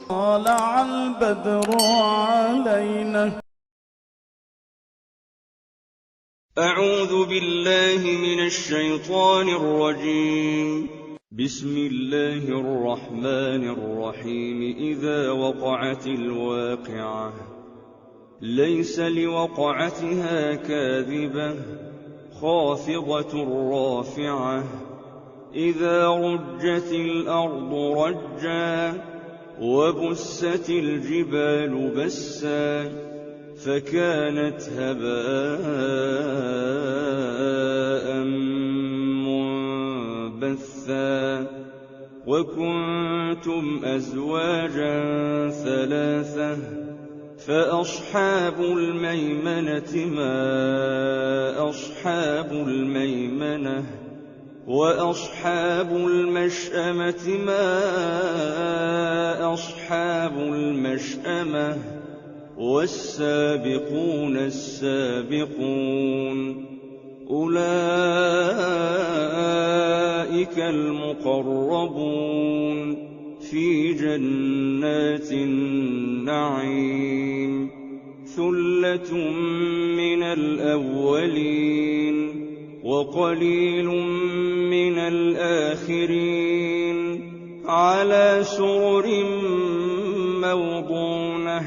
طلع البدر علينا. أعوذ بالله من الشيطان الرجيم. بسم الله الرحمن الرحيم. إذا وقعت الواقعة ليس لوقعتها كاذبة خافضة رافعة. إذا رجت الأرض رجا وبست الجبال بسا فكانت هباء منبثا. وكنتم أزواجا ثلاثة فأصحاب الميمنة ما أصحاب الميمنة وأصحاب المشأمة ما أصحاب المشأمة والسابقون السابقون أولئك المقربون في جنات النعيم. ثلة من الأولين وقليل من الآخرين على سرر موضونة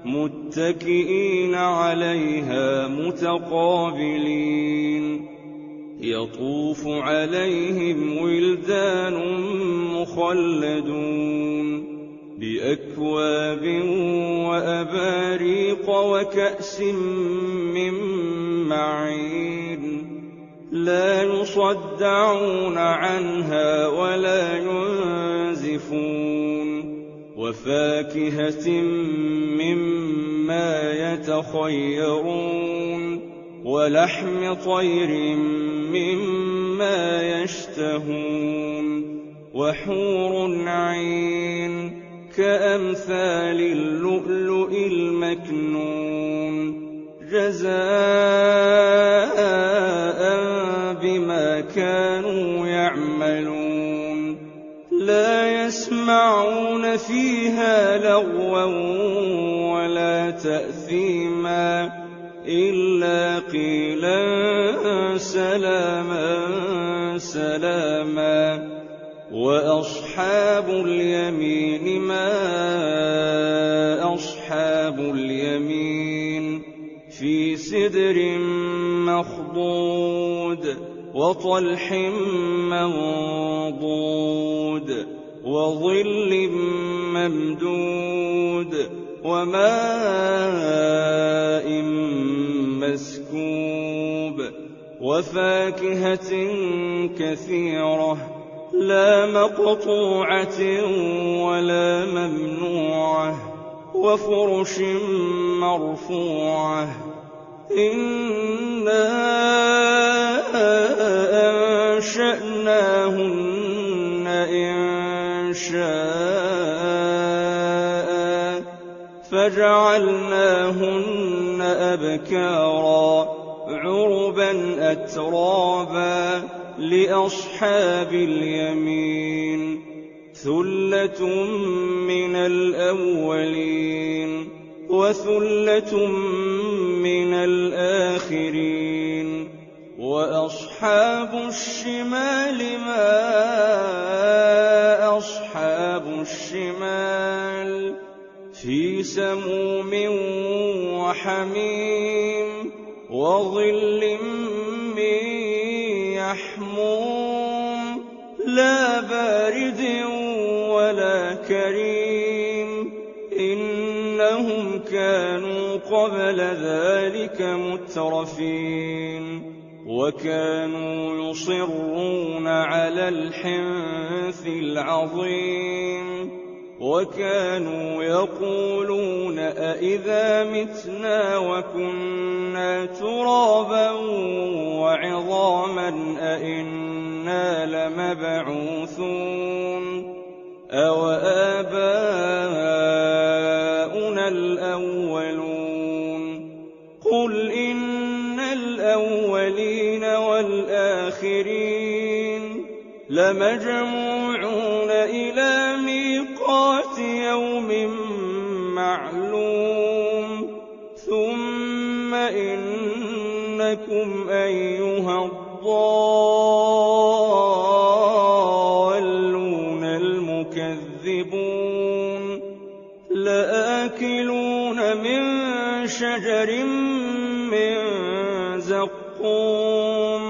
متكئين عليها متقابلين. يطوف عليهم ولدان مخلدون بأكواب وأباريق وكأس من معين لا يصدعون عنها ولا ينزفون. وفاكهة مما يتخيرون ولحم طير مما يشتهون. وحور عين كأمثال اللؤلؤ المكنون جزاء بما كانوا يعملون. لا يسمعون فيها لغوا ولا تأثيما إلا قيلا سلاما سلاما. وأصحاب اليمين ما أصحاب اليمين في سدر مخضود وطلح منضود وظل ممدود وماء مسكوب وفاكهة كثيرة لا مقطوعة ولا ممنوعة وفرش مرفوعة. إنا أنشأناهن إنشاء فجعلناهن أبكارا عربا أترابا لأصحاب اليمين. ثلة من الأولين وثلة من الآخرين. وأصحاب الشمال ما أصحاب الشمال في سموم وحميم وظل من يحموم لا بارد ولا كريم. إنهم كانوا قبل ذلك مترفين وكانوا يصرون على الحنث العظيم وكانوا يقولون أئذا متنا وكنا ترابا وعظاما أئنا لمبعوثون أوآباؤنا الأولون. قل إن الأولين والآخرين لمجموعون إلى ميقات يوم معلوم ثم إنكم أيها الضالون المكذبون لآكلون من شجر من زقوم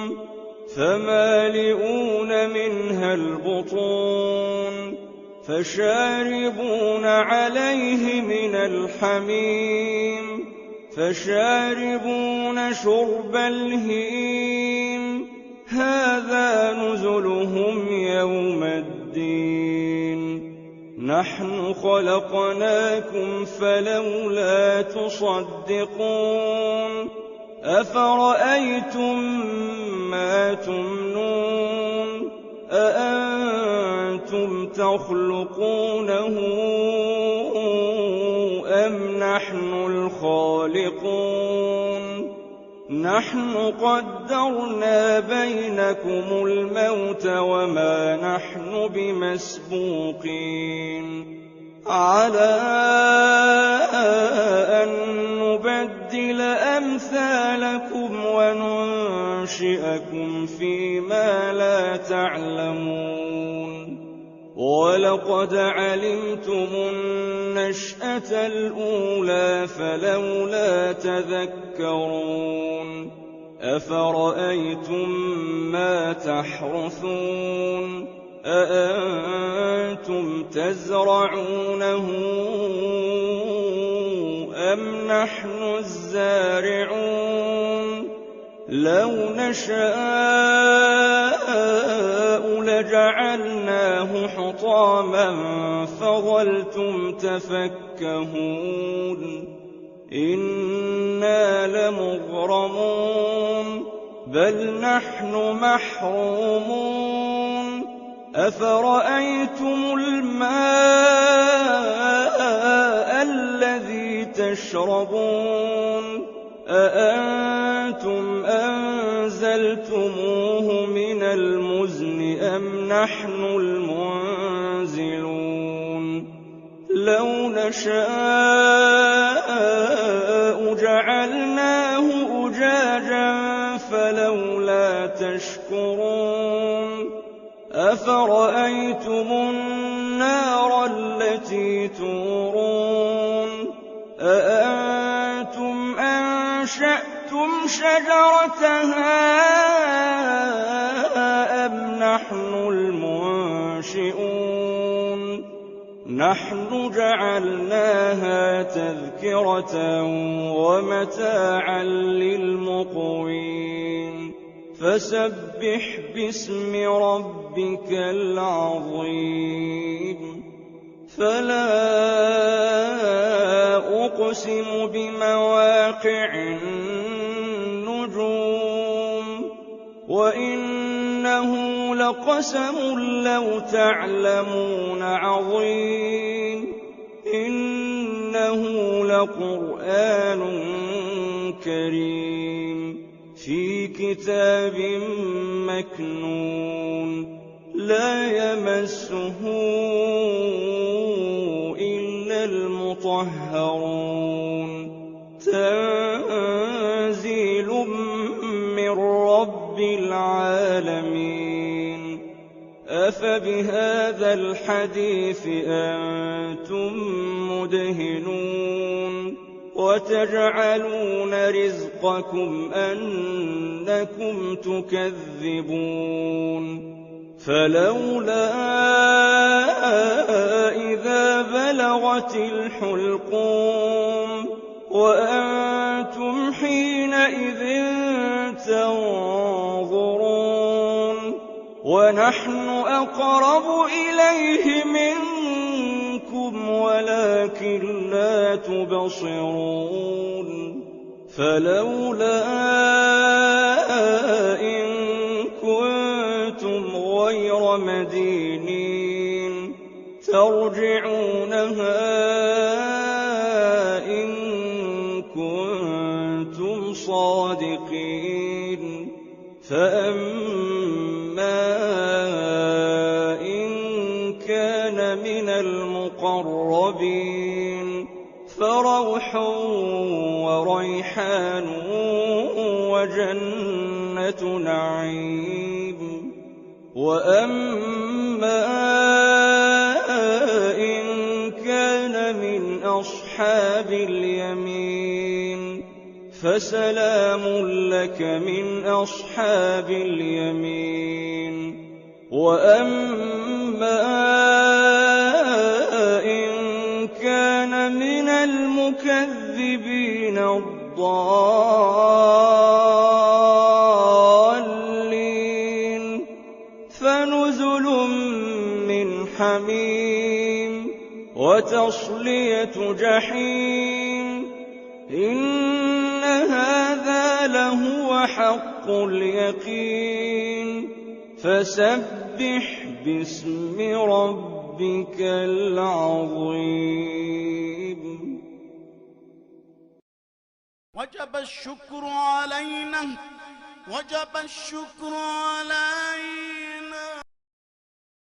فمالئون منها البطون فشاربون عليه من الحميم فشاربون شرب الهيم هذا نزلهم يوم الدين نحن خلقناكم فلولا تصدقون أفرأيتم ما تمنون أأنتم تخلقونه أم نحن الخالقون نحن قدرنا بينكم الموت وما نحن بمسبوقين على أن نبدل أمثالكم وننشئكم فيما لا تعلمون ولقد علمتم النشأة الأولى فلولا تذكرون أفرأيتم ما تحرثون أأنتم تزرعونه أم نحن الزارعون لو نشاء لجعلناه حطاما فظلتم تفكهون إنا لمغرمون بل نحن محرومون أفرأيتم الماء الذي تشربون أأنتم أنزلتموه من المزن أم نحن المنزلون لو نشاء جعلناه أجاجا فلولا تشكرون أفرأيتم النار التي تورون أأنتم أنشأتم شجرتها أم نحن المنشئون نحن جعلناها تذكرة ومتاعا للمقوين فسبح باسم ربك العظيم فلا أقسم بمواقع النجوم وإنه لقسم لو تعلمون عظيم إنه لقرآن كريم في كتاب مكنون لا يمسه إلا المطهرون تنزيل من رب العالمين أفبهذا الحديث أنتم مدهنون وتجعلون رزقكم أنكم تكذبون فلولا إذا بلغت الحلقوم وأنتم حينئذ تنظرون ونحن أقرب إليه منكم ولكن لا تبصرون فلولا إن كنتم غير مدينين ترجعونها إن كنتم صادقين فأما إن كان من المقربين فروح وريحان وجنة نعيم وأما إن كان من أصحاب اليمين فسلام لك من أصحاب اليمين وأما إن كان من المكذبين الضالين فنزل من حميم وتصلية جحيم إن هذا لهو حق اليقين فسبح باسم ربك العظيم وجب الشكر علينا وجب الشكر علينا